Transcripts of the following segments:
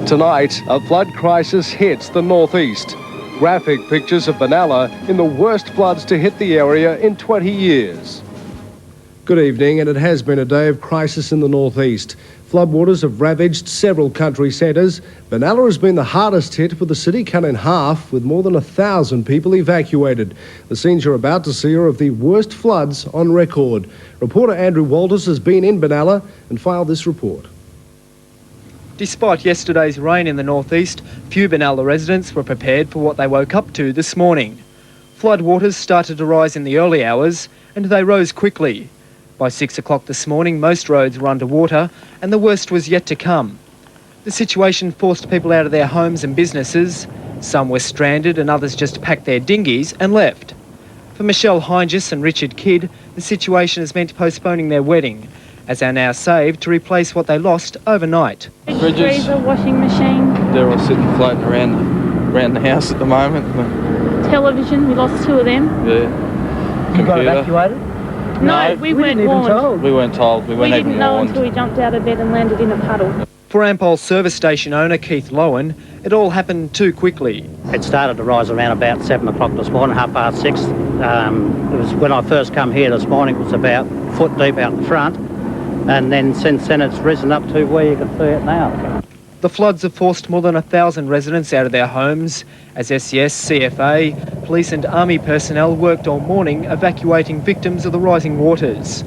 Tonight, a flood crisis hits the northeast. Graphic pictures of Benalla in the worst floods to hit the area in 20 years. Good evening, and it has been a day of crisis in the northeast. Floodwaters have ravaged several country centres. Benalla has been the hardest hit, with the city cut in half, with more than 1,000 people evacuated. The scenes you're about to see are of the worst floods on record. Reporter Andrew Walters has been in Benalla and filed this report. Despite yesterday's rain in the northeast, few Benalla residents were prepared for what they woke up to this morning. Floodwaters started to rise in the early hours, and they rose quickly. By 6 o'clock this morning, most roads were underwater, and the worst was yet to come. The situation forced people out of their homes and businesses. Some were stranded and others just packed their dinghies and left. For Michelle Heinges and Richard Kidd, the situation has meant postponing their wedding, as they're now saved to replace what they lost overnight. Fridges, freezer, washing machine. They're all sitting floating around the house at the moment. Television, we lost 2 of them. Yeah. You got evacuated? No, we weren't warned. We weren't told. We weren't even warned. We didn't know until we jumped out of bed and landed in a puddle. For Ampol service station owner Keith Lowen, it all happened too quickly. It started to rise around about 7 o'clock this morning, 6:30. It was when I first come here this morning, it was about foot deep out the front. And then since then it's risen up to where you can see it now. The floods have forced more than 1,000 residents out of their homes, as SES, CFA, police and army personnel worked all morning evacuating victims of the rising waters.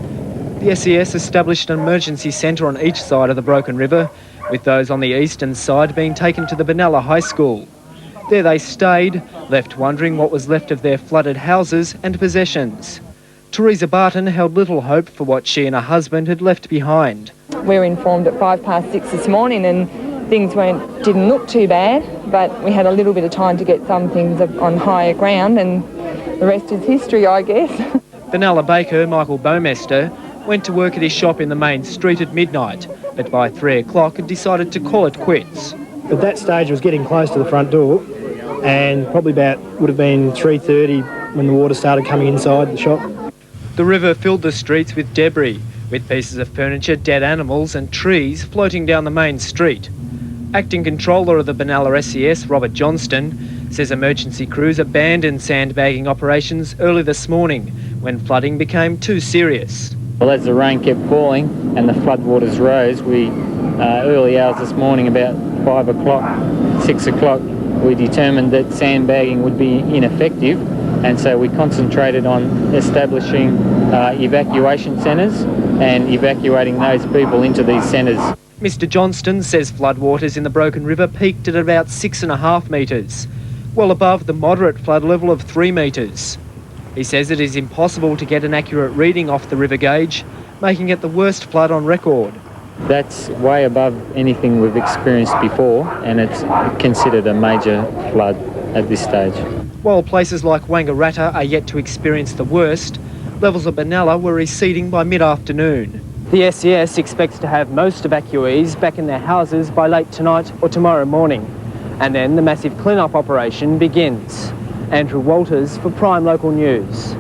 The SES established an emergency centre on each side of the Broken River, with those on the eastern side being taken to the Benalla High School. There they stayed, left wondering what was left of their flooded houses and possessions. Teresa Barton held little hope for what she and her husband had left behind. We were informed at 6:05 this morning, and things didn't look too bad, but we had a little bit of time to get some things on higher ground, and the rest is history, I guess. Benalla baker Michael Bowmester went to work at his shop in the main street at midnight, but by 3 o'clock had decided to call it quits. At that stage, I was getting close to the front door, and probably would have been 3:30 when the water started coming inside the shop. The river filled the streets with debris, with pieces of furniture, dead animals and trees floating down the main street. Acting controller of the Benalla SES, Robert Johnston, says emergency crews abandoned sandbagging operations early this morning when flooding became too serious. Well, as the rain kept falling and the floodwaters rose, early hours this morning, about 5 o'clock, 6 o'clock, we determined that sandbagging would be ineffective, and so we concentrated on establishing evacuation centres and evacuating those people into these centres. Mr Johnston says floodwaters in the Broken River peaked at about 6.5 metres, well above the moderate flood level of 3 metres. He says it is impossible to get an accurate reading off the river gauge, making it the worst flood on record. That's way above anything we've experienced before, and it's considered a major flood at this stage. While places like Wangaratta are yet to experience the worst, levels of Benalla were receding by mid-afternoon. The SES expects to have most evacuees back in their houses by late tonight or tomorrow morning, and then the massive clean-up operation begins. Andrew Walters for Prime Local News.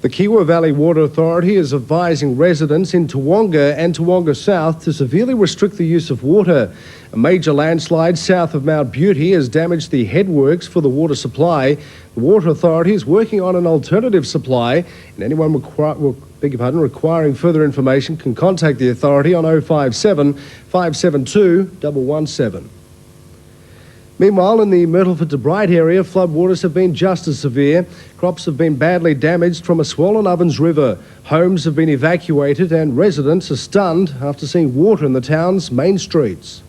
The Kiwa Valley Water Authority is advising residents in Toowoomba and Toowoomba South to severely restrict the use of water. A major landslide south of Mount Beauty has damaged the headworks for the water supply. The Water Authority is working on an alternative supply, and anyone requiring further information can contact the authority on 057 572 117. Meanwhile, in the Myrtleford to Bright area, floodwaters have been just as severe. Crops have been badly damaged from a swollen Ovens River. Homes have been evacuated and residents are stunned after seeing water in the town's main streets.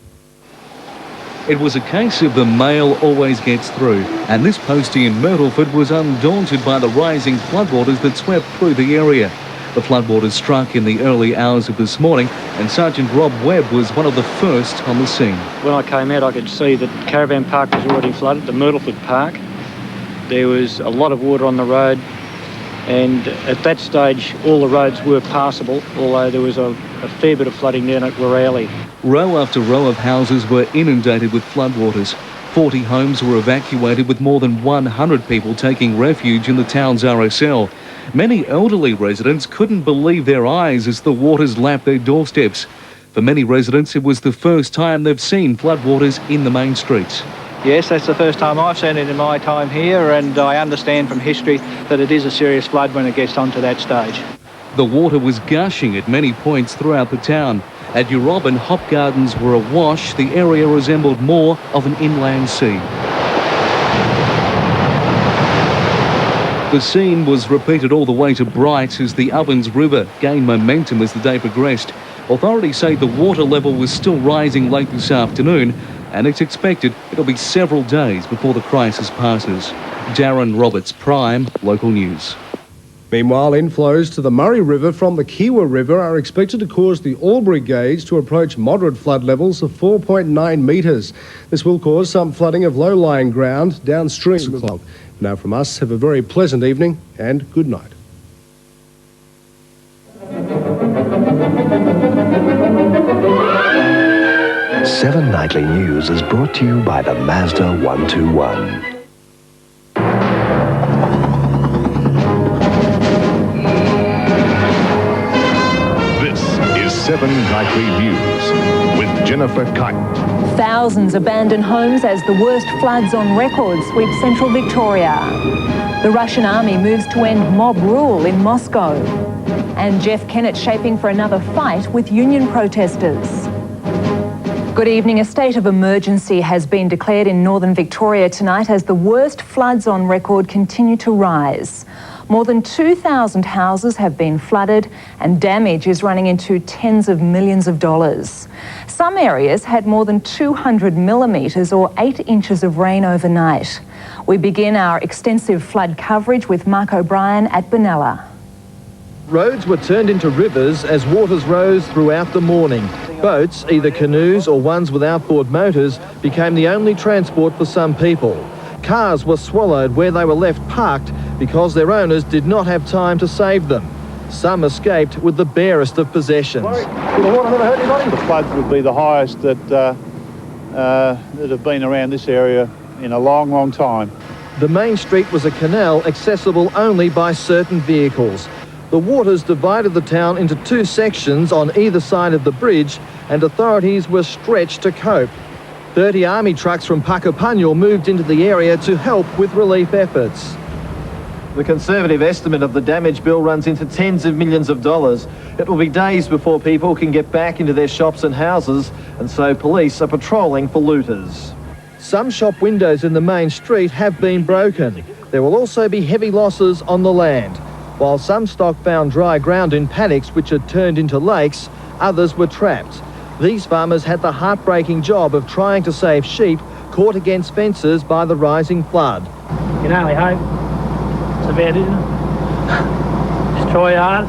It was a case of the mail always gets through, and this postie in Myrtleford was undaunted by the rising floodwaters that swept through the area. The floodwaters struck in the early hours of this morning, and Sergeant Rob Webb was one of the first on the scene. When I came out, I could see that Caravan Park was already flooded, the Myrtleford Park. There was a lot of water on the road, and at that stage, all the roads were passable, although there was a fair bit of flooding down at Warrowley. Row after row of houses were inundated with floodwaters. 40 homes were evacuated, with more than 100 people taking refuge in the town's RSL. Many elderly residents couldn't believe their eyes as the waters lapped their doorsteps. For many residents, it was the first time they've seen floodwaters in the main streets. Yes, that's the first time I've seen it in my time here, and I understand from history that it is a serious flood when it gets onto that stage. The water was gushing at many points throughout the town. At Eurobin, hop gardens were awash. The area resembled more of an inland sea. The scene was repeated all the way to Bright as the Ovens River gained momentum as the day progressed. Authorities say the water level was still rising late this afternoon, and it's expected it'll be several days before the crisis passes. Darren Roberts, Prime Local News. Meanwhile, inflows to the Murray River from the Kiewa River are expected to cause the Albury gauge to approach moderate flood levels of 4.9 metres. This will cause some flooding of low-lying ground downstream. Now from us, have a very pleasant evening and good night. Seven Nightly News is brought to you by the Mazda 121. This is 7 Nightly News with Jennifer Kite. Thousands abandon homes as the worst floods on record sweep central Victoria. The Russian army moves to end mob rule in Moscow. And Jeff Kennett shaping for another fight with union protesters. Good evening. A state of emergency has been declared in northern Victoria tonight as the worst floods on record continue to rise. More than 2,000 houses have been flooded and damage is running into tens of millions of dollars. Some areas had more than 200 millimetres or 8 inches of rain overnight. We begin our extensive flood coverage with Mark O'Brien at Benalla. Roads were turned into rivers as waters rose throughout the morning. Boats, either canoes or ones with outboard motors, became the only transport for some people. Cars were swallowed where they were left parked because their owners did not have time to save them. Some escaped with the barest of possessions. The floods would be the highest that have been around this area in a long, long time. The main street was a canal accessible only by certain vehicles. The waters divided the town into two sections on either side of the bridge, and authorities were stretched to cope. 30 army trucks from Puckapunyal moved into the area to help with relief efforts. The conservative estimate of the damage bill runs into tens of millions of dollars. It will be days before people can get back into their shops and houses, and so police are patrolling for looters. Some shop windows in the main street have been broken. There will also be heavy losses on the land. While some stock found dry ground in paddocks which had turned into lakes, others were trapped. These farmers had the heartbreaking job of trying to save sheep caught against fences by the rising flood. You can only hope. It's about it. Just try hard.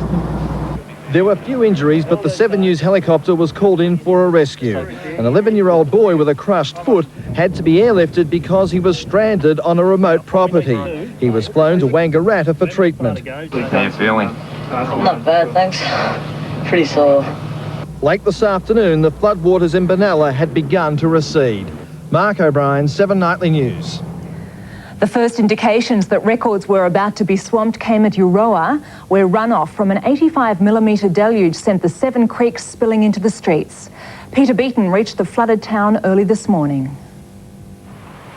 There were few injuries, but the 7 News helicopter was called in for a rescue. An 11-year-old boy with a crushed foot had to be airlifted because he was stranded on a remote property. He was flown to Wangaratta for treatment. How are you feeling? Not bad, thanks. Pretty sore. Late this afternoon, the floodwaters in Benalla had begun to recede. Mark O'Brien, 7 Nightly News. The first indications that records were about to be swamped came at Euroa, where runoff from an 85mm deluge sent the 7 creeks spilling into the streets. Peter Beaton reached the flooded town early this morning.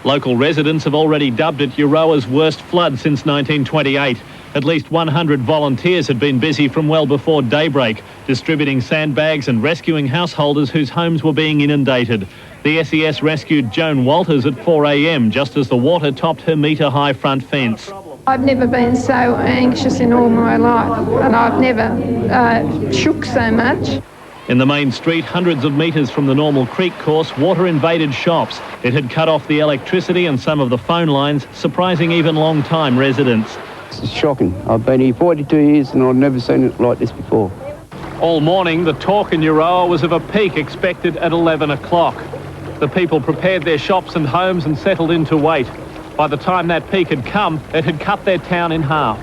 Local residents have already dubbed it Euroa's worst flood since 1928. At least 100 volunteers had been busy from well before daybreak, distributing sandbags and rescuing householders whose homes were being inundated. The SES rescued Joan Walters at 4 a.m, just as the water topped her metre-high front fence. I've never been so anxious in all my life, and I've never shook so much. In the main street, hundreds of metres from the normal creek course, water invaded shops. It had cut off the electricity and some of the phone lines, surprising even long-time residents. It's shocking. I've been here 42 years and I've never seen it like this before. All morning, the talk in Euroa was of a peak expected at 11 o'clock. The people prepared their shops and homes and settled in to wait. By the time that peak had come, it had cut their town in half.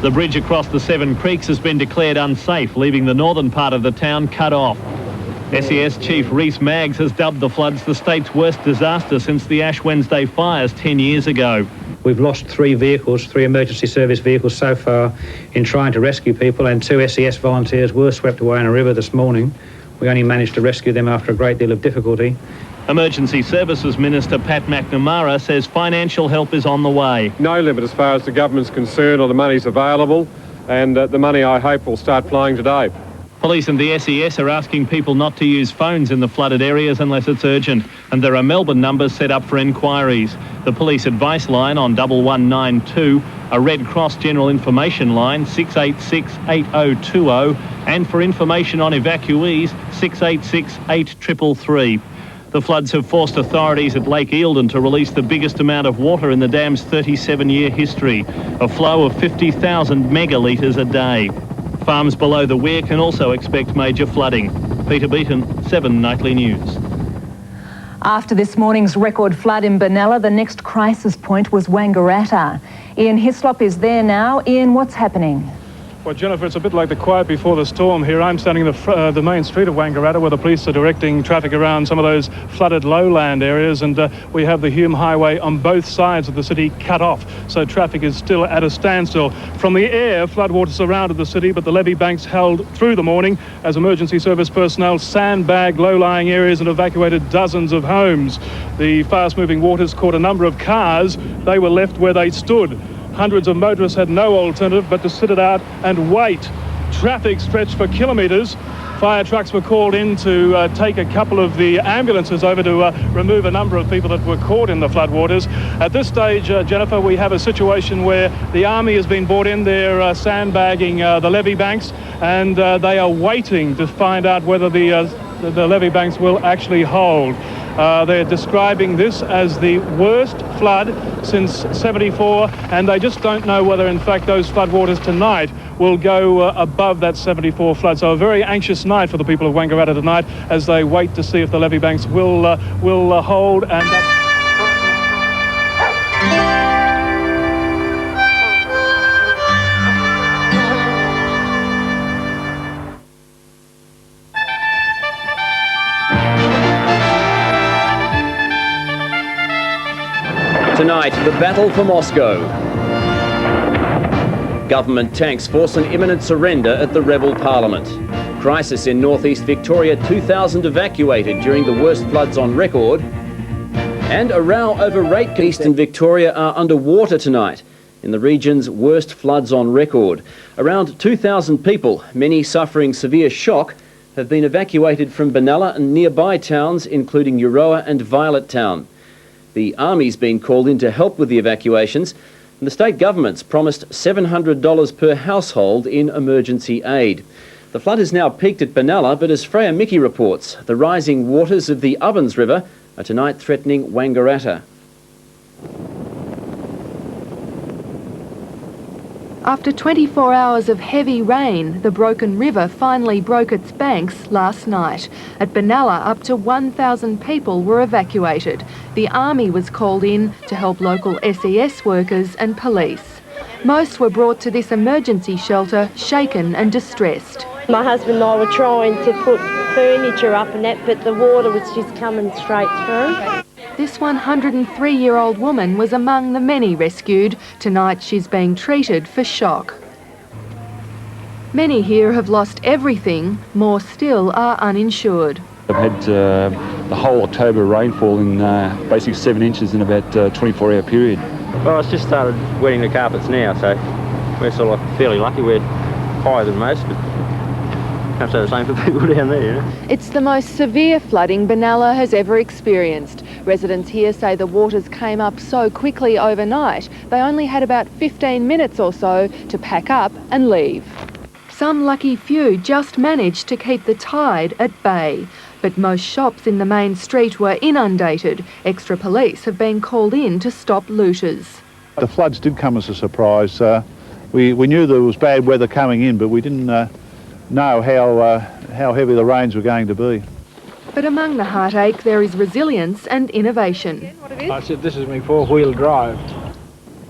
The bridge across the 7 creeks has been declared unsafe, leaving the northern part of the town cut off. SES Chief Rhys Maggs has dubbed the floods the state's worst disaster since the Ash Wednesday fires 10 years ago. We've lost 3 vehicles, 3 emergency service vehicles so far in trying to rescue people, and 2 SES volunteers were swept away in a river this morning. We only managed to rescue them after a great deal of difficulty. Emergency Services Minister Pat McNamara says financial help is on the way. No limit as far as the government's concerned, or the money's available, and the money, I hope, will start flowing today. Police and the SES are asking people not to use phones in the flooded areas unless it's urgent, and there are Melbourne numbers set up for inquiries. The police advice line on 1192, a Red Cross general information line 686 8020, and for information on evacuees 686 8333. The floods have forced authorities at Lake Eildon to release the biggest amount of water in the dam's 37-year history, a flow of 50,000 megalitres a day. Farms below the Weir can also expect major flooding. Peter Beaton, 7 Nightly News. After this morning's record flood in Benalla, the next crisis point was Wangaratta. Ian Hislop is there now. Ian, what's happening? Well, Jennifer, it's a bit like the quiet before the storm here. I'm standing in the main street of Wangaratta, where the police are directing traffic around some of those flooded lowland areas, and we have the Hume Highway on both sides of the city cut off, so traffic is still at a standstill. From the air, floodwater surrounded the city, but the levee banks held through the morning as emergency service personnel sandbagged low-lying areas and evacuated dozens of homes. The fast-moving waters caught a number of cars. They were left where they stood. Hundreds of motorists had no alternative but to sit it out and wait. Traffic stretched for kilometres. Fire trucks were called in to take a couple of the ambulances over to remove a number of people that were caught in the floodwaters. At this stage, Jennifer, we have a situation where the army has been brought in. They're sandbagging the levee banks, and they are waiting to find out whether the levee banks will actually hold. They're describing this as the worst flood since '74, and they just don't know whether, in fact, those floodwaters tonight will go above that '74 flood. So a very anxious night for the people of Wangaratta tonight as they wait to see if the levee banks will hold. And Tonight, the battle for Moscow. Government tanks force an imminent surrender at the rebel parliament. Crisis in northeast Victoria, 2,000 evacuated during the worst floods on record. And a row over rate eastern Victoria are underwater tonight in the region's worst floods on record. Around 2,000 people, many suffering severe shock, have been evacuated from Benalla and nearby towns, including Euroa and Violet Town. The Army's been called in to help with the evacuations, and the state government's promised $700 per household in emergency aid. The flood has now peaked at Benalla, but as Freya Mickey reports, the rising waters of the Ovens River are tonight threatening Wangaratta. After 24 hours of heavy rain, the broken river finally broke its banks last night. At Benalla, up to 1,000 people were evacuated. The Army was called in to help local SES workers and police. Most were brought to this emergency shelter, shaken and distressed. My husband and I were trying to put furniture up and that, but the water was just coming straight through. This 103-year-old woman was among the many rescued. Tonight she's being treated for shock. Many here have lost everything. More still are uninsured. I've had the whole October rainfall in basically 7 inches in about a 24-hour period. Well, it's just started wetting the carpets now, so we're sort of fairly lucky. We're higher than most, but can't say the same for people down there, you know. It's the most severe flooding Benalla has ever experienced. Residents here say the waters came up so quickly overnight, they only had about 15 minutes or so to pack up and leave. Some lucky few just managed to keep the tide at bay. But most shops in the main street were inundated. Extra police have been called in to stop looters. The floods did come as a surprise. We knew there was bad weather coming in, but we didn't know how heavy the rains were going to be. But among the heartache, there is resilience and innovation. I said, this is my four-wheel drive.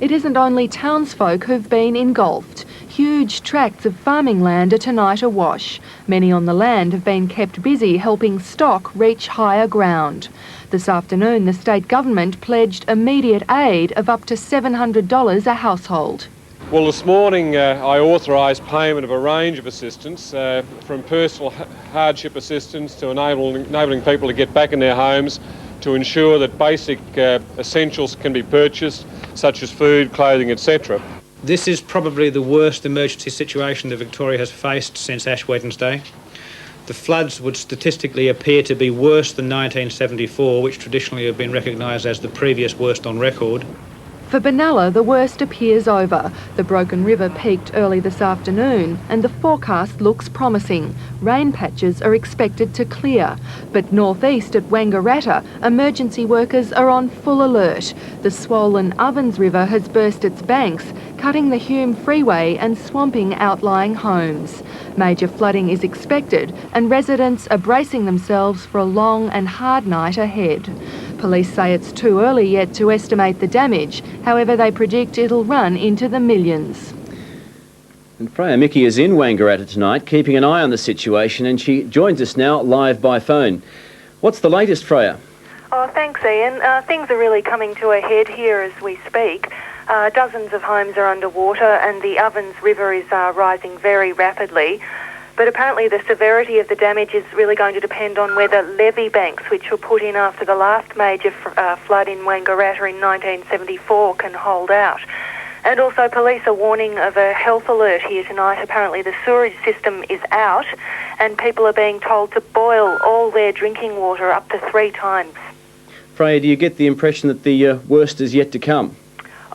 It isn't only townsfolk who've been engulfed. Huge tracts of farming land are tonight awash. Many on the land have been kept busy helping stock reach higher ground. This afternoon, the state government pledged immediate aid of up to $700 a household. Well, this morning I authorised payment of a range of assistance, from personal hardship assistance to enabling people to get back in their homes, to ensure that basic essentials can be purchased, such as food, clothing, etc. This is probably the worst emergency situation that Victoria has faced since Ash Wednesday. The floods would statistically appear to be worse than 1974, which traditionally have been recognised as the previous worst on record. For Benalla, the worst appears over. The Broken River peaked early this afternoon and the forecast looks promising. Rain patches are expected to clear. But northeast at Wangaratta, emergency workers are on full alert. The swollen Ovens River has burst its banks, cutting the Hume Freeway and swamping outlying homes. Major flooding is expected and residents are bracing themselves for a long and hard night ahead. Police say it's too early yet to estimate the damage. However, they predict it'll run into the millions. And Freya Mickey is in Wangaratta tonight, keeping an eye on the situation, and she joins us now live by phone. What's the latest, Freya? Oh, thanks, Ian. Things are really coming to a head here as we speak. Dozens of homes are underwater and the Ovens River is rising very rapidly. But apparently the severity of the damage is really going to depend on whether levee banks, which were put in after the last major flood in Wangaratta in 1974, can hold out. And also police are warning of a health alert here tonight. Apparently the sewerage system is out and people are being told to boil all their drinking water up to 3 times. Freya, do you get the impression that the worst is yet to come?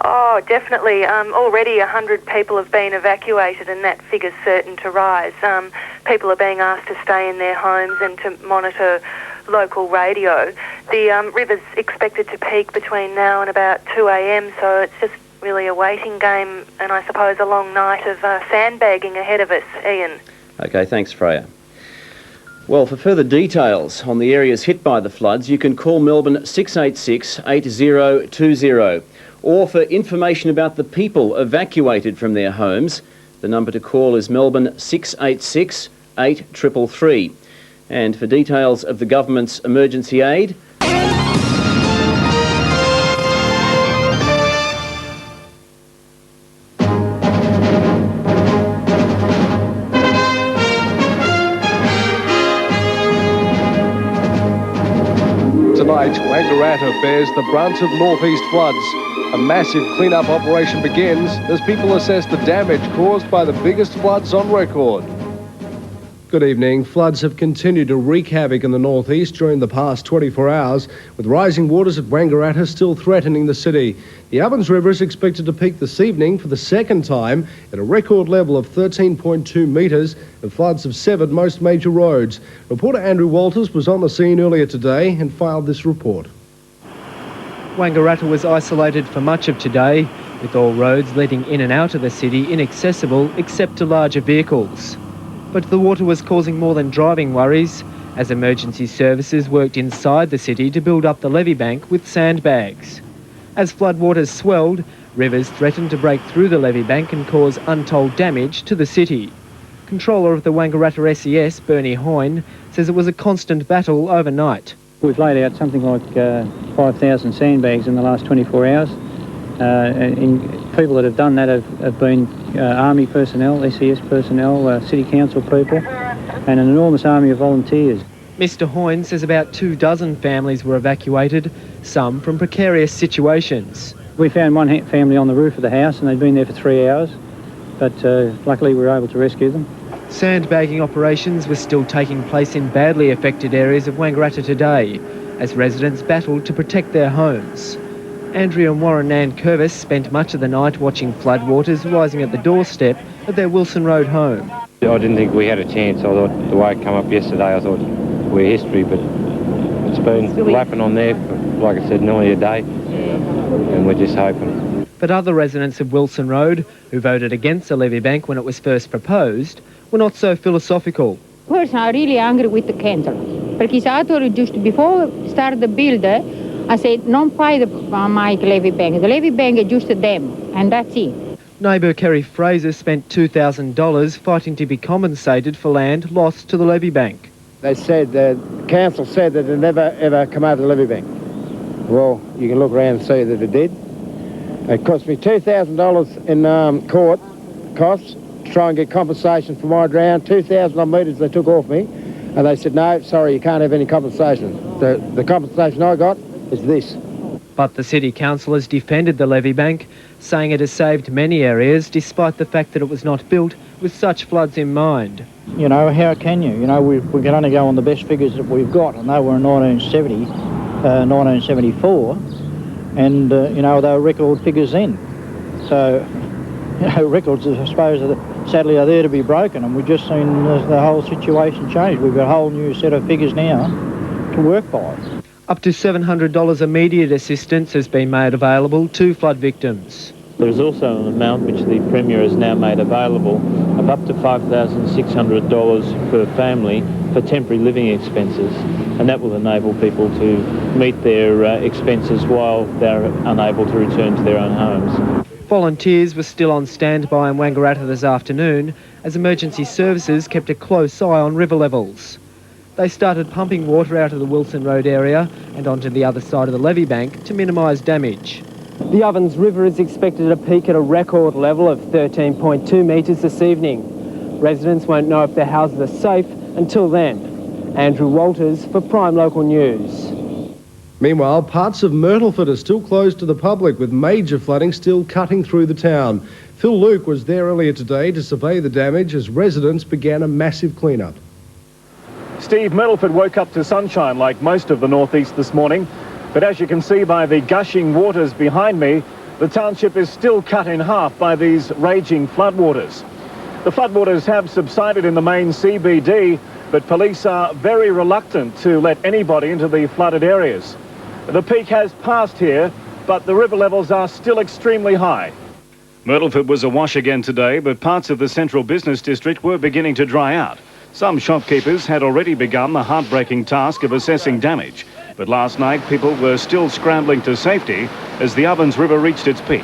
Oh, definitely. Already 100 people have been evacuated and that figure's certain to rise. People are being asked to stay in their homes and to monitor local radio. The river's expected to peak between now and about 2 a.m, so it's just really a waiting game and I suppose a long night of sandbagging ahead of us, Ian. OK, thanks, Freya. Well, for further details on the areas hit by the floods, you can call Melbourne 686 8020. Or for information about the people evacuated from their homes, the number to call is Melbourne 686 8333. And for details of the government's emergency aid, Tonight, Wangaratta bears the brunt of northeast floods. A massive clean-up operation begins as people assess the damage caused by the biggest floods on record. Good evening. Floods have continued to wreak havoc in the northeast during the past 24 hours, with rising waters at Wangaratta still threatening the city. The Ovens River is expected to peak this evening for the second time at a record level of 13.2 metres, and floods have severed most major roads. Reporter Andrew Walters was on the scene earlier today and filed this report. Wangaratta was isolated for much of today, with all roads leading in and out of the city inaccessible except to larger vehicles. But the water was causing more than driving worries, as emergency services worked inside the city to build up the levee bank with sandbags. As floodwaters swelled, rivers threatened to break through the levee bank and cause untold damage to the city. Controller of the Wangaratta SES, Bernie Hoyne, says it was a constant battle overnight. We've laid out something like 5,000 sandbags in the last 24 hours. People that have done that have been Army personnel, SES personnel, City Council people, and an enormous army of volunteers. Mr Hoyne says about 24 families were evacuated, some from precarious situations. We found one family on the roof of the house and they'd been there for 3 hours, but luckily we were able to rescue them. Sandbagging operations were still taking place in badly affected areas of Wangaratta today, as residents battled to protect their homes. Andrea and Warren Nankervis spent much of the night watching floodwaters rising at the doorstep of their Wilson Road home. I didn't think we had a chance. I thought the way it came up yesterday, I thought we're history, but it's been lapping on there for, like I said, nearly a day, and we're just hoping. But other residents of Wilson Road, who voted against the levee bank when it was first proposed, were not so philosophical. First, I'm really angry with the council, because I thought just before start the build, I said, don't pay my levee bank. The levee bank is just them, and that's it. Neighbour Kerry Fraser spent $2,000 fighting to be compensated for land lost to the levee bank. They said, the council said that it never ever come out of the levee bank. Well, you can look around and see that it did. It cost me $2,000 in court costs to try and get compensation for my drown. 2,000 odd metres they took off me, and they said, no, sorry, you can't have any compensation. The compensation I got is this. But the City Council has defended the levee bank, saying it has saved many areas despite the fact that it was not built with such floods in mind. You know, how can you? You know, we can only go on the best figures that we've got, and they were in 1970, 1974, and, you know, they were record figures then. So, you know, records, I suppose, sadly are there to be broken, and we've just seen the whole situation change. We've got a whole new set of figures now to work by. Up to $700 immediate assistance has been made available to flood victims. There is also an amount which the Premier has now made available of up to $5,600 per family for temporary living expenses, and that will enable people to meet their expenses while they're unable to return to their own homes. Volunteers were still on standby in Wangaratta this afternoon as emergency services kept a close eye on river levels. They started pumping water out of the Wilson Road area and onto the other side of the levee bank to minimise damage. The Ovens River is expected to peak at a record level of 13.2 metres this evening. Residents won't know if their houses are safe until then. Andrew Walters for Prime Local News. Meanwhile, parts of Myrtleford are still closed to the public, with major flooding still cutting through the town. Phil Luke was there earlier today to survey the damage as residents began a massive clean-up. Steve, Myrtleford woke up to sunshine like most of the northeast this morning, but as you can see by the gushing waters behind me, the township is still cut in half by these raging floodwaters. The floodwaters have subsided in the main CBD, but police are very reluctant to let anybody into the flooded areas. The peak has passed here, but the river levels are still extremely high. Myrtleford was awash again today, but parts of the central business district were beginning to dry out. Some shopkeepers had already begun the heartbreaking task of assessing damage, but last night people were still scrambling to safety as the Ovens River reached its peak.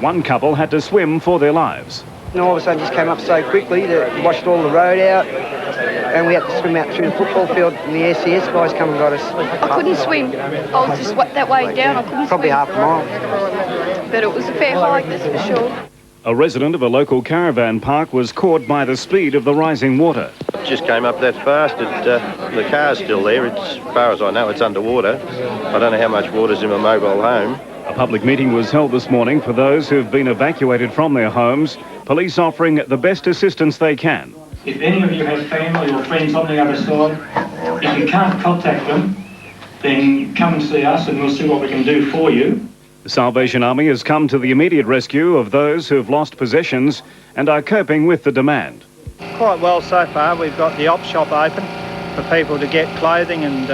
One couple had to swim for their lives. And all of a sudden just came up so quickly that washed all the road out, and we had to swim out through the football field, and the SCS guys come and got us. I couldn't swim. I was just that way down. I couldn't Probably swim. half a mile. But it was a fair hike, that's for sure. A resident of a local caravan park was caught by the speed of the rising water. It just came up that fast. The car's still there. As far as I know, it's underwater. I don't know how much water's in my mobile home. A public meeting was held this morning for those who've been evacuated from their homes, police offering the best assistance they can. If any of you have family or friends on the other side, if you can't contact them, then come and see us and we'll see what we can do for you. The Salvation Army has come to the immediate rescue of those who've lost possessions and are coping with the demand. Quite well so far. We've got the op shop open for people to get clothing and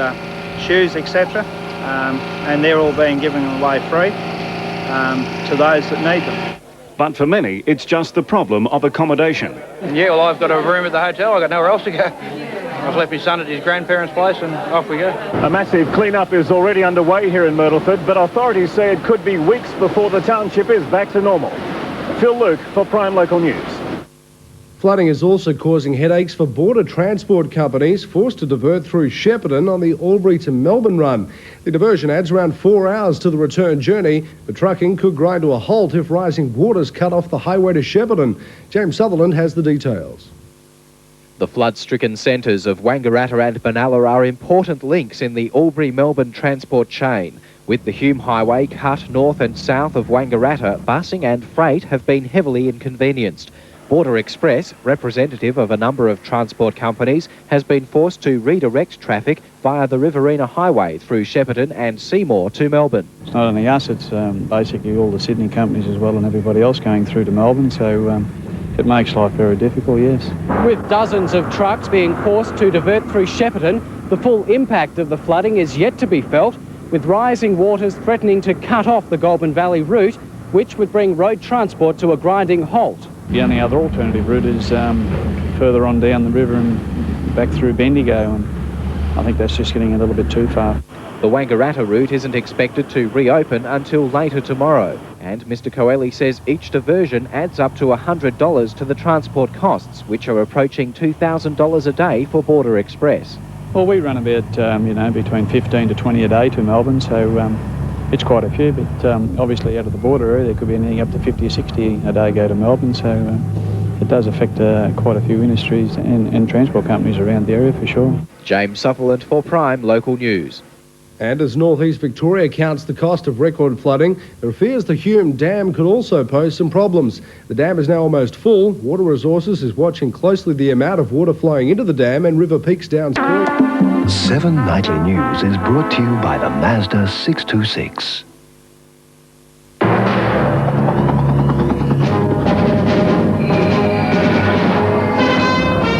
shoes, etc. And they're all being given away free to those that need them. But for many, it's just the problem of accommodation. Yeah, well, I've got a room at the hotel. I've got nowhere else to go. I've left my son at his grandparents' place and off we go. A massive clean-up is already underway here in Myrtleford, but authorities say it could be weeks before the township is back to normal. Phil Luke for Prime Local News. Flooding is also causing headaches for border transport companies forced to divert through Shepparton on the Albury to Melbourne run. The diversion adds around 4 hours to the return journey, but trucking could grind to a halt if rising waters cut off the highway to Shepparton. James Sutherland has the details. The flood-stricken centres of Wangaratta and Benalla are important links in the Albury-Melbourne transport chain. With the Hume Highway cut north and south of Wangaratta, busing and freight have been heavily inconvenienced. Border Express, representative of a number of transport companies, has been forced to redirect traffic via the Riverina Highway through Shepparton and Seymour to Melbourne. It's not only us, it's basically all the Sydney companies as well and everybody else going through to Melbourne, so it makes life very difficult, yes. With dozens of trucks being forced to divert through Shepparton, the full impact of the flooding is yet to be felt, with rising waters threatening to cut off the Goulburn Valley route, which would bring road transport to a grinding halt. The only other alternative route is further on down the river and back through Bendigo, and I think that's just getting a little bit too far. The Wangaratta route isn't expected to reopen until later tomorrow, and Mr Coeli says each diversion adds up to $100 to the transport costs, which are approaching $2,000 a day for Border Express. Well, we run about, between 15 to 20 a day to Melbourne, so It's quite a few, but obviously out of the border area there could be anything up to 50 or 60 a day go to Melbourne, so it does affect quite a few industries and transport companies around the area for sure. James Sutherland for Prime Local News. And as northeast Victoria counts the cost of record flooding, there are fears the Hume Dam could also pose some problems. The dam is now almost full. Water Resources is watching closely the amount of water flowing into the dam and river peaks downstream. 7 Nightly News is brought to you by the Mazda 626.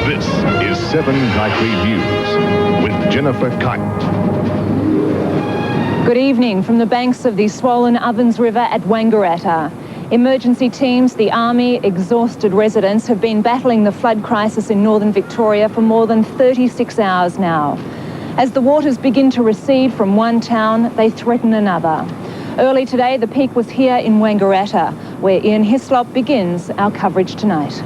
This is 7 Nightly News with Jennifer Kite. Good evening from the banks of the swollen Ovens River at Wangaratta. Emergency teams, the Army, exhausted residents have been battling the flood crisis in northern Victoria for more than 36 hours now. As the waters begin to recede from one town, they threaten another. Early today, the peak was here in Wangaratta, where Ian Hislop begins our coverage tonight.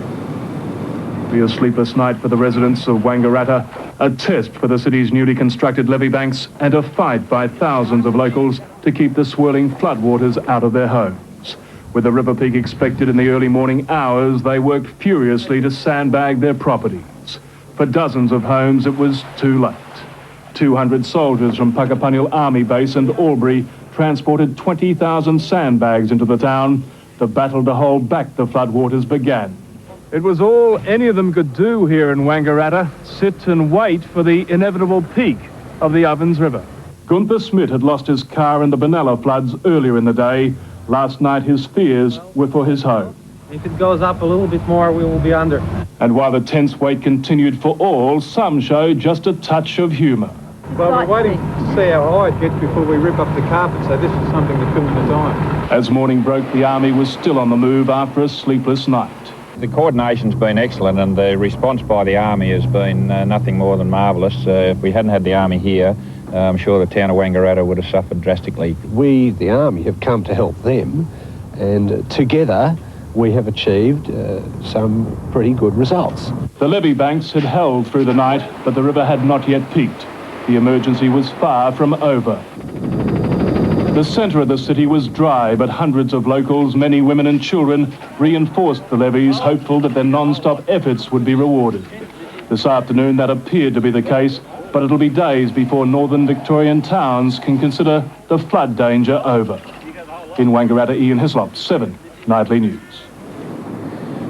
Be a sleepless night for the residents of Wangaratta, a test for the city's newly constructed levee banks, and a fight by thousands of locals to keep the swirling floodwaters out of their homes. With the river peak expected in the early morning hours, they worked furiously to sandbag their properties. For dozens of homes, it was too late. 200 soldiers from Puckapunyal Army Base and Albury transported 20,000 sandbags into the town. The battle to hold back the floodwaters began. It was all any of them could do here in Wangaratta, sit and wait for the inevitable peak of the Ovens River. Gunther Smith had lost his car in the Benalla floods earlier in the day. Last night his fears were for his home. If it goes up a little bit more, we will be under. And while the tense wait continued for all, some showed just a touch of humour. Well, we're waiting to see how high it gets before we rip up the carpet, so this is something to fill in the time. As morning broke, the Army was still on the move after a sleepless night. The coordination's been excellent and the response by the Army has been nothing more than marvellous. If we hadn't had the Army here, I'm sure the town of Wangaratta would have suffered drastically. We, the Army, have come to help them, and together we have achieved some pretty good results. The levee banks had held through the night, but the river had not yet peaked. The emergency was far from over. The centre of the city was dry, but hundreds of locals, many women and children, reinforced the levees, hopeful that their non-stop efforts would be rewarded. This afternoon that appeared to be the case, but it'll be days before northern Victorian towns can consider the flood danger over. In Wangaratta, Ian Hislop, 7 Nightly News.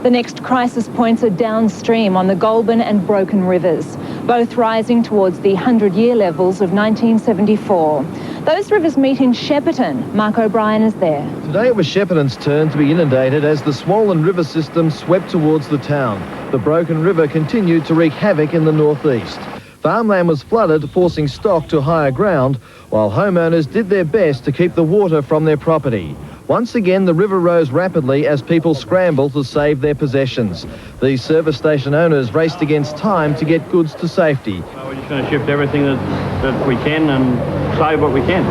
The next crisis points are downstream on the Goulburn and Broken rivers, both rising towards the 100-year levels of 1974. Those rivers meet in Shepparton. Mark O'Brien is there. Today it was Shepparton's turn to be inundated as the swollen river system swept towards the town. The Broken River continued to wreak havoc in the northeast. Farmland was flooded, forcing stock to higher ground, while homeowners did their best to keep the water from their property. Once again, the river rose rapidly as people scrambled to save their possessions. These service station owners raced against time to get goods to safety. We're just going to shift everything that we can and save what we can.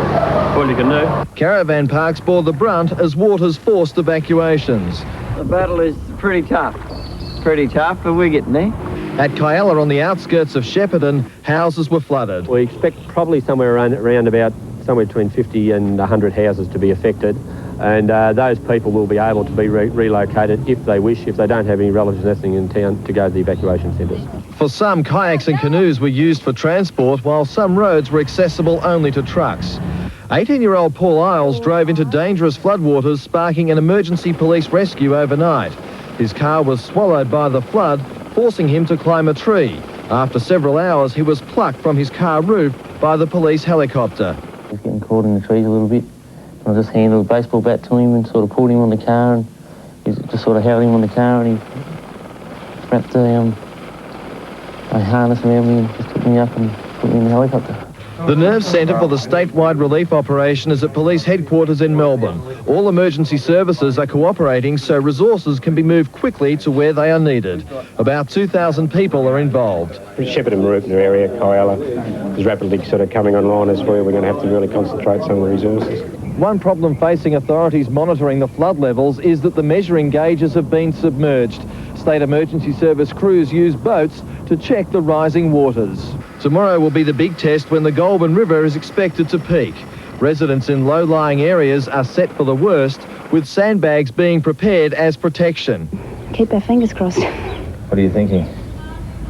All you can do. Caravan parks bore the brunt as waters forced evacuations. The battle is pretty tough. Pretty tough, but we're getting there. At Kyella, on the outskirts of Shepparton, houses were flooded. We expect probably somewhere around about somewhere between 50 and 100 houses to be affected. And those people will be able to be relocated if they wish, if they don't have any relatives nesting in town, to go to the evacuation centres. For some, kayaks and canoes were used for transport, while some roads were accessible only to trucks. 18-year-old Paul Isles drove into dangerous floodwaters, sparking an emergency police rescue overnight. His car was swallowed by the flood, forcing him to climb a tree. After several hours, he was plucked from his car roof by the police helicopter. He was getting caught in the trees a little bit. I just handed a baseball bat to him and sort of pulled him on the car, and he just sort of held him on the car, and he wrapped a harness around me and just took me up and put me in the helicopter. The nerve centre for the statewide relief operation is at police headquarters in Melbourne. All emergency services are cooperating so resources can be moved quickly to where they are needed. About 2,000 people are involved. Shepparton and Mooroopna area, Kyella, is rapidly sort of coming online as where we're going to have to really concentrate some of the resources. One problem facing authorities monitoring the flood levels is that the measuring gauges have been submerged. State Emergency Service crews use boats to check the rising waters. Tomorrow will be the big test when the Goulburn River is expected to peak. Residents in low-lying areas are set for the worst, with sandbags being prepared as protection. Keep our fingers crossed. What are you thinking?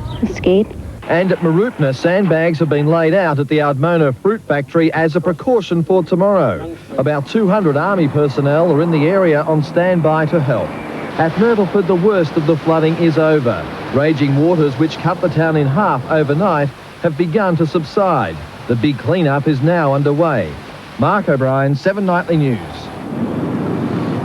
I'm scared. And at Marupna, sandbags have been laid out at the Ardmona fruit factory as a precaution for tomorrow. About 200 army personnel are in the area on standby to help. At Myrtleford, the worst of the flooding is over. Raging waters, which cut the town in half overnight, have begun to subside. The big clean-up is now underway. Mark O'Brien, 7 Nightly News.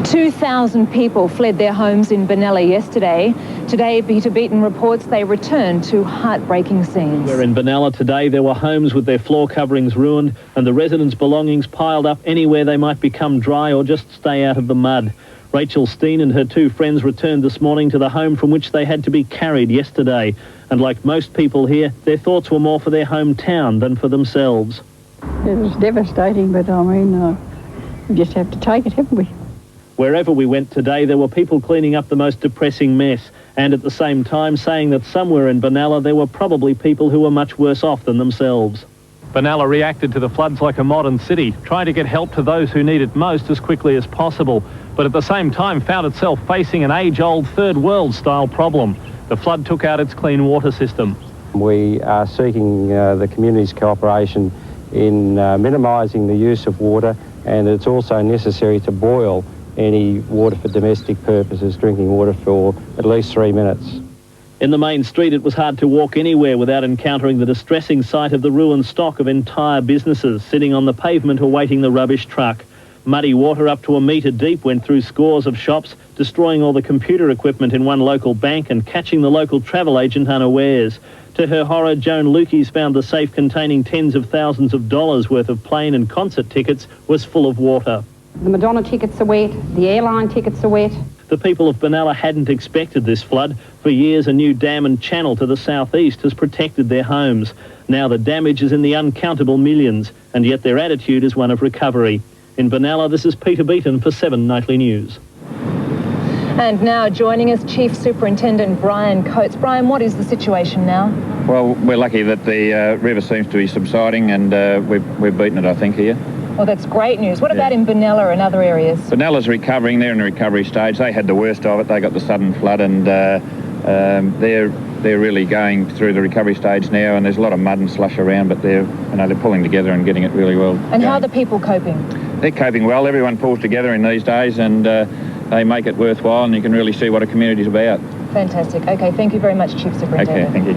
2,000 people fled their homes in Benalla yesterday. Today, Peter Beaton reports they returned to heartbreaking scenes. Where in Benalla today, there were homes with their floor coverings ruined and the residents' belongings piled up anywhere they might become dry or just stay out of the mud. Rachel Steen and her 2 friends returned this morning to the home from which they had to be carried yesterday. And like most people here, their thoughts were more for their hometown than for themselves. It was devastating, but I mean, we just have to take it, haven't we? Wherever we went today, there were people cleaning up the most depressing mess, and at the same time saying that somewhere in Benalla there were probably people who were much worse off than themselves. Benalla reacted to the floods like a modern city, trying to get help to those who need it most as quickly as possible, but at the same time found itself facing an age-old third world style problem. The flood took out its clean water system. We are seeking the community's cooperation in minimising the use of water, and it's also necessary to boil any water for domestic purposes, drinking water, for at least 3 minutes. In the main street, it was hard to walk anywhere without encountering the distressing sight of the ruined stock of entire businesses sitting on the pavement awaiting the rubbish truck. Muddy water up to a metre deep went through scores of shops, destroying all the computer equipment in one local bank and catching the local travel agent unawares. To her horror, Joan Lukey's found the safe containing tens of thousands of dollars worth of plane and concert tickets was full of water. The Madonna tickets are wet, the airline tickets are wet. The people of Benalla hadn't expected this flood. For years, a new dam and channel to the southeast has protected their homes. Now the damage is in the uncountable millions, and yet their attitude is one of recovery. In Benalla, this is Peter Beaton for 7 Nightly News. And now joining us, Chief Superintendent Brian Coates. Brian, what is the situation now? Well, we're lucky that the river seems to be subsiding, and we've beaten it, I think, here. Well, that's great news. What about in Benalla and other areas? Benalla's recovering. They're in the recovery stage. They had the worst of it. They got the sudden flood, and they're really going through the recovery stage now. And there's a lot of mud and slush around, but they're pulling together and getting it really well. And how are the people coping? They're coping well. Everyone pulls together in these days, and they make it worthwhile. And you can really see what a community's about. Fantastic. Okay, thank you very much, Chief Superintendent. Okay, thank you.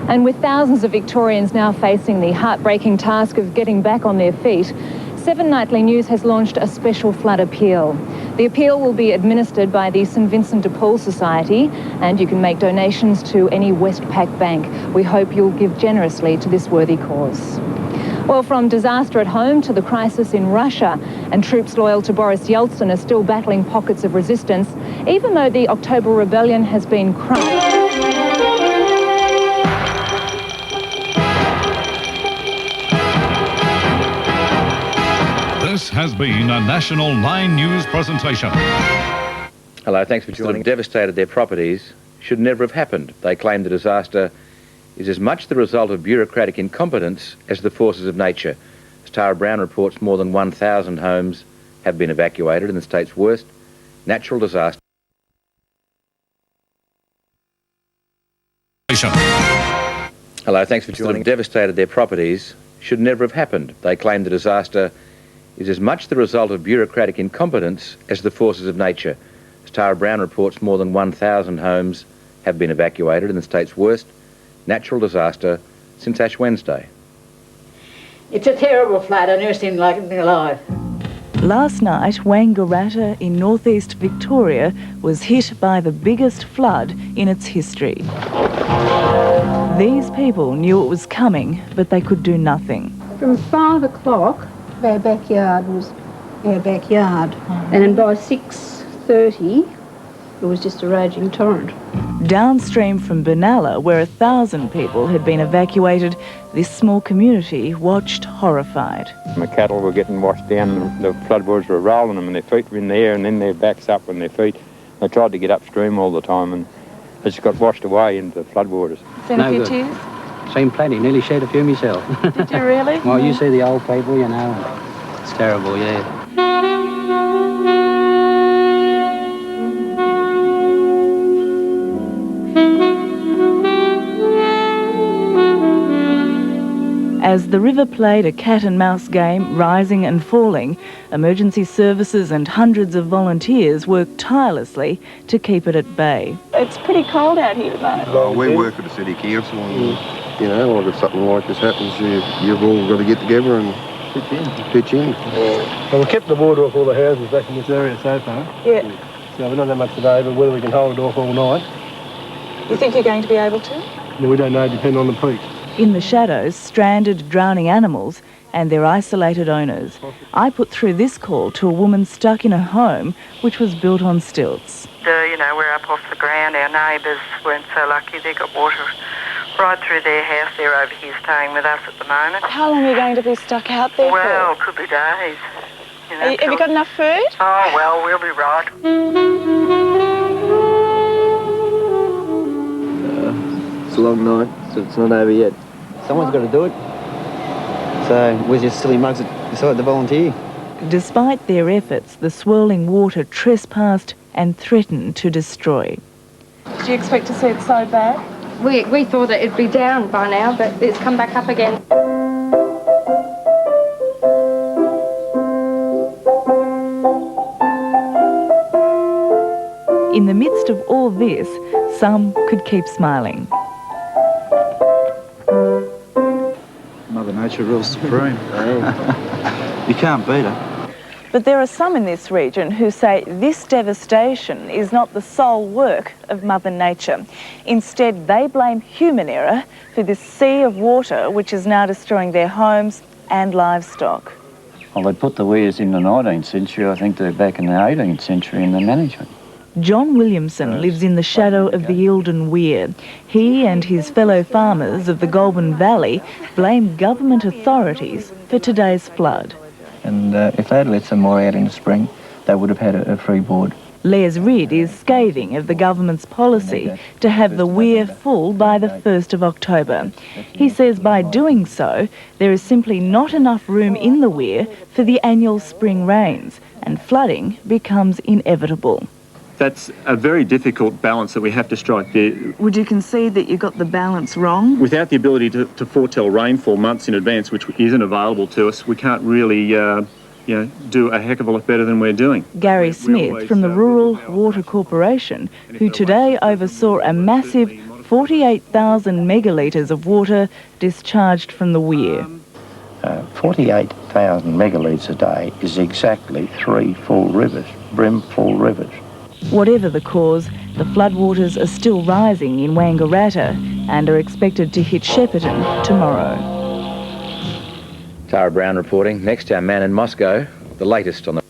And with thousands of Victorians now facing the heartbreaking task of getting back on their feet, 7 Nightly News has launched a special flood appeal. The appeal will be administered by the St Vincent de Paul Society, and you can make donations to any Westpac bank. We hope you'll give generously to this worthy cause. Well, from disaster at home to the crisis in Russia, and troops loyal to Boris Yeltsin are still battling pockets of resistance, even though the October rebellion has been crushed. This has been a National 9 News presentation. Hello, thanks for joining. Devastated their properties should never have happened. They claim the disaster is as much the result of bureaucratic incompetence as the forces of nature. As Tara Brown reports, more than 1,000 homes have been evacuated in the state's worst natural disaster. Hello, thanks for joining. Devastated their properties should never have happened. They claim the disaster is as much the result of bureaucratic incompetence as the forces of nature. As Tara Brown reports, more than 1,000 homes have been evacuated in the state's worst natural disaster since Ash Wednesday. It's a terrible flood. I've never seen like it in my life. Last night, Wangaratta in northeast Victoria was hit by the biggest flood in its history. These people knew it was coming, but they could do nothing. From 5 o'clock, our backyard was our backyard, and then by 6:30 it was just a raging torrent. Downstream from Benalla, where 1,000 people had been evacuated, this small community watched horrified. My cattle were getting washed down, the floodwaters were rolling them and their feet were in the air and then their backs up on their feet. They tried to get upstream all the time and they just got washed away into the floodwaters. Seen a few tears? Seen plenty, nearly shed a few myself. Did you really? Well, you see the old people, you know. It's terrible, yeah. As the river played a cat-and-mouse game, rising and falling, emergency services and hundreds of volunteers worked tirelessly to keep it at bay. It's pretty cold out here tonight. Well, we work for the City Council and, you know, like if something like this happens, you've all got to get together and pitch in. Well, we've kept the water off all the houses back in this area so far. Yeah. So we're not that much today, but whether we can hold it off all night, You think you're going to be able to? we don't know, depending on the peak. In the shadows, stranded, drowning animals and their isolated owners. I put through this call to a woman stuck in a home which was built on stilts. You know, we're up off the ground. Our neighbours weren't so lucky. They got water right through their house. They're over here staying with us at the moment. How long are you going to be stuck out there Well, could be days. You know, have you got enough food? Oh, well, we'll be right. It's a long night, so it's not over yet. Someone's got to do it. So we're just silly mugs that decide to volunteer. Despite their efforts, the swirling water trespassed and threatened to destroy. Did you expect to see it so bad? We thought that it'd be down by now, but it's come back up again. In the midst of all this, some could keep smiling. Mother Nature rules supreme. You can't beat her. But there are some in this region who say this devastation is not the sole work of Mother Nature. Instead, they blame human error for this sea of water which is now destroying their homes and livestock. Well, they put the weirs in the 19th century. I think they're back in the 18th century in the management. John Williamson lives in the shadow of the Eildon Weir. He and his fellow farmers of the Goulburn Valley blame government authorities for today's flood. And if they had let some more out in the spring, they would have had a free board. Les Ridd is scathing of the government's policy to have the weir full by the 1st of October. He says by doing so, there is simply not enough room in the weir for the annual spring rains, and flooding becomes inevitable. That's a very difficult balance that we have to strike there. Would you concede that you got the balance wrong? Without the ability to foretell rainfall months in advance, which isn't available to us, we can't really do a heck of a lot better than we're doing. Gary Smith from the Rural Water Corporation, who today oversaw a massive 48,000 megalitres of water discharged from the weir. 48,000 megalitres a day is exactly 3 full rivers, brim-full rivers. Whatever the cause, the floodwaters are still rising in Wangaratta and are expected to hit Shepparton tomorrow. Tara Brown reporting. Next, our man in Moscow, the latest on the